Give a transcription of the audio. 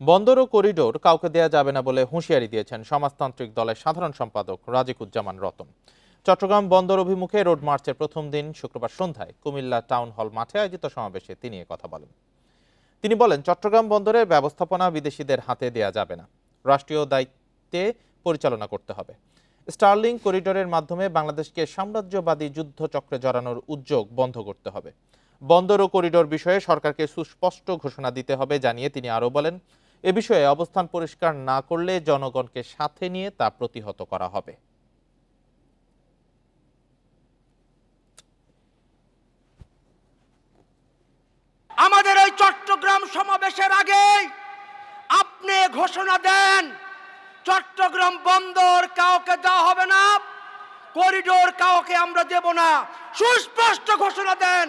বন্দর ও করিডোর কাউকে দেয়া যাবে না বলে হুঁশিয়ারি দিয়েছেন সমাজতান্ত্রিক দলের সাধারণ সম্পাদক রাজিকুজ্জামান রতন। চট্টগ্রাম বন্দর অভিমুখে রোড মার্চের প্রথম দিন শুক্রবার সন্ধ্যায় কুমিল্লা টাউন হল মাঠে আয়োজিত সমাবেশে তিনি কথা বলেন। তিনি বলেন, চট্টগ্রাম বন্দরের ব্যবস্থাপনা বিদেশিদের হাতে দেয়া যাবে না, রাষ্ট্রীয় দায়িত্বে পরিচালনা করতে হবে। স্টার্লিং করিডোরের মাধ্যমে বাংলাদেশকে সাম্রাজ্যবাদী যুদ্ধচক্রে জড়ানোর উদ্যোগ বন্ধ করতে হবে। বন্দর ও করিডোর বিষয়ে সরকারকে সুস্পষ্ট ঘোষণা দিতে হবে জানিয়ে তিনি আরও বলেন, এ বিষয়ে অবস্থান পরিষ্কার না করলে জনগণকে সাথে নিয়ে তা প্রতিহত করা হবে। আমাদের এই চট্টগ্রাম সমাবেশের আগে আপনি ঘোষণা দেন, চট্টগ্রাম বন্দর কাউকে দেওয়া হবে না, করিডোর কাউকে আমরা দেব না। সুস্পষ্ট ঘোষণা দেন